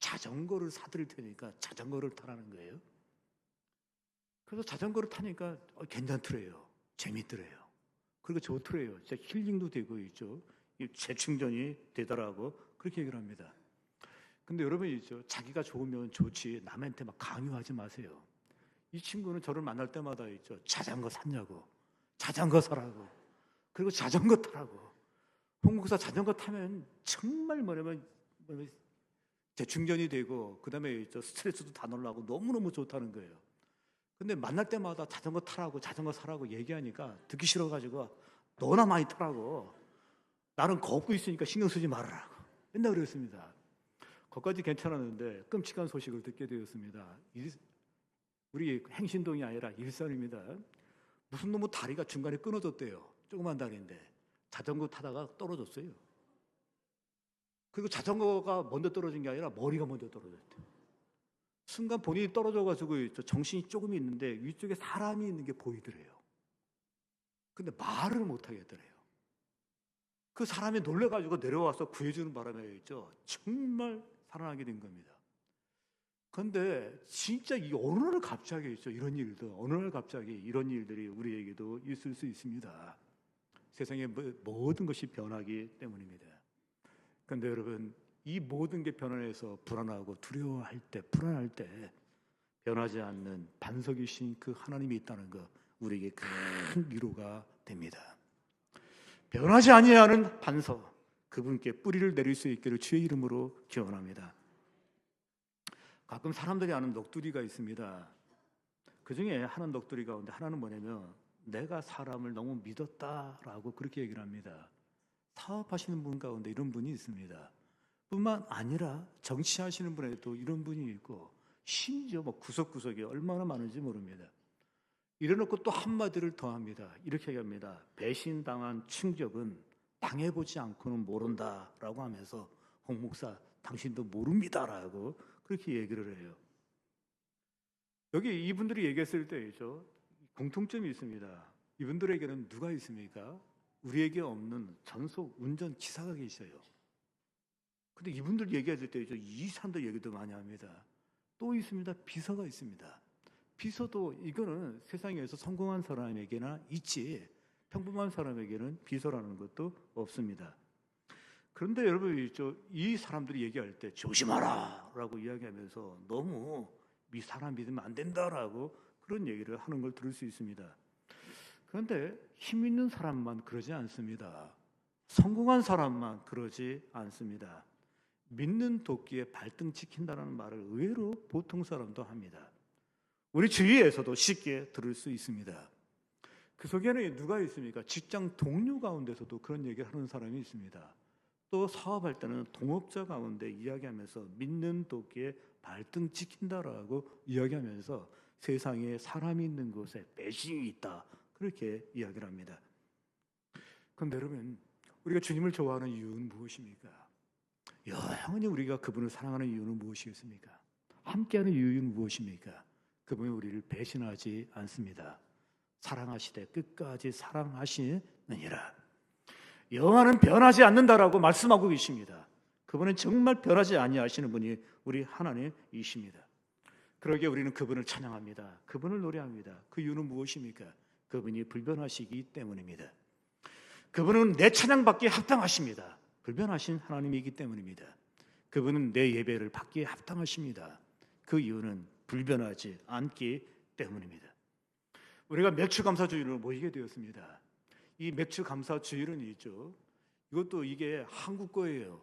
자전거를 사드릴 테니까 자전거를 타라는 거예요. 그래서 자전거를 타니까 괜찮더래요. 재밌더래요. 그리고 좋더래요. 진짜 힐링도 되고 있죠. 재충전이 되더라고 그렇게 얘기를 합니다. 근데 여러분 있죠. 자기가 좋으면 좋지 남한테 막 강요하지 마세요. 이 친구는 저를 만날 때마다 있죠. 자전거 샀냐고, 자전거 사라고, 그리고 자전거 타라고. 홍국사 자전거 타면 정말 뭐냐면 재충전이 되고 그다음에 있죠. 스트레스도 다 놀라고 너무너무 좋다는 거예요. 근데 만날 때마다 자전거 타라고 자전거 사라고 얘기하니까 듣기 싫어가지고 너나 많이 타라고, 나는 걷고 있으니까 신경 쓰지 말아라고 맨날 그랬습니다. 거기까지 괜찮았는데 끔찍한 소식을 듣게 되었습니다. 우리 행신동이 아니라 일산입니다. 무슨 놈의 다리가 중간에 끊어졌대요. 조그만 다리인데 자전거 타다가 떨어졌어요. 그리고 자전거가 먼저 떨어진 게 아니라 머리가 먼저 떨어졌대요. 순간 본인이 떨어져가지고 정신이 조금 있는데 위쪽에 사람이 있는 게 보이더래요. 근데 말을 못 하겠더래요. 그 사람이 놀래가지고 내려와서 구해주는 바람에 정말 살아나게 된 겁니다. 그런데 진짜 어느 날 갑자기 이런 일도, 어느 날 갑자기 이런 일들이 우리에게도 있을 수 있습니다. 세상의 모든 것이 변하기 때문입니다. 그런데 여러분, 이 모든 게 변화해서 불안하고 두려워할 때, 불안할 때 변하지 않는 반석이신 그 하나님이 있다는 것, 우리에게 큰 위로가 됩니다. 변하지 아니하는 반석, 그분께 뿌리를 내릴 수 있기를 주의 이름으로 기원합니다. 가끔 사람들이 아는 넋두리가 있습니다. 그 중에 하는 넋두리 가운데 하나는 뭐냐면 내가 사람을 너무 믿었다라고 그렇게 얘기를 합니다. 사업하시는 분 가운데 이런 분이 있습니다. 뿐만 아니라 정치하시는 분에도 이런 분이 있고 심지어 뭐 구석구석에 얼마나 많은지 모릅니다. 이래놓고 또 한마디를 더합니다. 이렇게 얘기합니다. 배신당한 충격은 당해보지 않고는 모른다라고 하면서 홍 목사 당신도 모릅니다라고 그렇게 얘기를 해요. 여기 이분들이 얘기했을 때죠, 공통점이 있습니다. 이분들에게는 누가 있습니까? 우리에게 없는 전속 운전 기사가 계셔요. 근데 이분들 얘기할 때 이 사람들 얘기도 많이 합니다. 또 있습니다. 비서가 있습니다. 비서도 이거는 세상에서 성공한 사람에게나 있지 평범한 사람에게는 비서라는 것도 없습니다. 그런데 여러분 이 사람들이 얘기할 때 조심하라 라고 이야기하면서 너무 이 사람 믿으면 안 된다라고 그런 얘기를 하는 걸 들을 수 있습니다. 그런데 힘 있는 사람만 그러지 않습니다. 성공한 사람만 그러지 않습니다. 믿는 도끼에 발등 찍힌다는 말을 의외로 보통 사람도 합니다. 우리 주위에서도 쉽게 들을 수 있습니다. 그 속에는 누가 있습니까? 직장 동료 가운데서도 그런 얘기를 하는 사람이 있습니다. 또 사업할 때는 동업자 가운데 이야기하면서 믿는 도끼에 발등 찍힌다라고 이야기하면서 세상에 사람이 있는 곳에 배신이 있다 그렇게 이야기를 합니다. 그런데 여러분, 우리가 주님을 좋아하는 이유는 무엇입니까? 영원히 우리가 그분을 사랑하는 이유는 무엇이겠습니까? 함께하는 이유는 무엇입니까? 그분이 우리를 배신하지 않습니다. 사랑하시되 끝까지 사랑하시느니라. 여호와는 변하지 않는다라고 말씀하고 계십니다. 그분은 정말 변하지 아니하시는 분이 우리 하나님이십니다. 그러기에 우리는 그분을 찬양합니다. 그분을 노래합니다. 그 이유는 무엇입니까? 그분이 불변하시기 때문입니다. 그분은 내 찬양받기에 합당하십니다. 불변하신 하나님이기 때문입니다. 그분은 내 예배를 받기에 합당하십니다. 그 이유는 불변하지 않기 때문입니다. 우리가 맥주감사주일로 모이게 되었습니다. 이 맥주감사주일은 있죠. 이것도 이게 한국 거예요.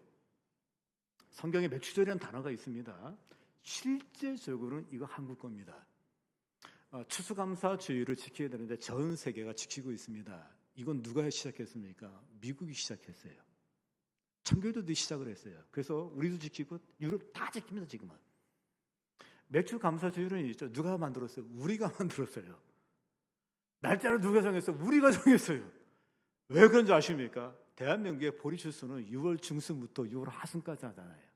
성경에 맥주절이라는 단어가 있습니다. 실제적으로는 이거 한국 겁니다. 추수감사주일을 지켜야 되는데 전 세계가 지키고 있습니다. 이건 누가 시작했습니까? 미국이 시작했어요. 청교도들이 시작을 했어요. 그래서 우리도 지키고 유럽 다 지킵니다. 지금은. 맥주감사주일은 있죠. 누가 만들었어요? 우리가 만들었어요. 날짜를 누가 정했어요? 우리가 정했어요. 왜 그런지 아십니까? 대한민국의 보리추수는 6월 중순부터 6월 하순까지 하잖아요.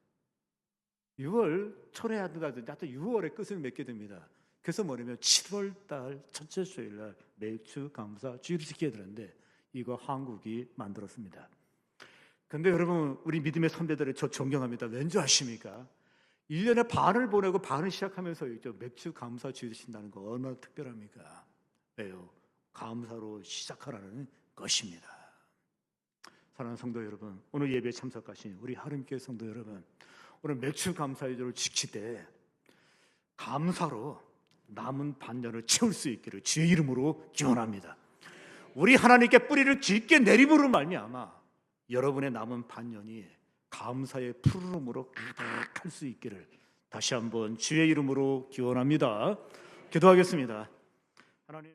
6월 초에 하든가든지 하여튼 6월에 끝을 맺게 됩니다. 그래서 뭐냐면 7월 달 첫째 주일 날 맥주감사주일을 지켜야 되는데 이거 한국이 만들었습니다. 근데 여러분, 우리 믿음의 선배들을 저 존경합니다. 왠지 아십니까? 1년에 반을 보내고 반을 시작하면서 맥주감사주일을 신다는 거 얼마나 특별합니까? 왜요? 감사로 시작하라는 것입니다. 사랑하는 성도 여러분, 오늘 예배에 참석하신 우리 하림교회 성도 여러분, 오늘 맥주감사주일을 지키되 감사로 남은 반년을 채울 수 있기를 주의 이름으로 기원합니다. 우리 하나님께 뿌리를 깊게 내림으로 말미암아 여러분의 남은 반년이 감사의 푸르름으로 가득할 수 있기를 다시 한번 주의 이름으로 기원합니다. 기도하겠습니다. 하나님.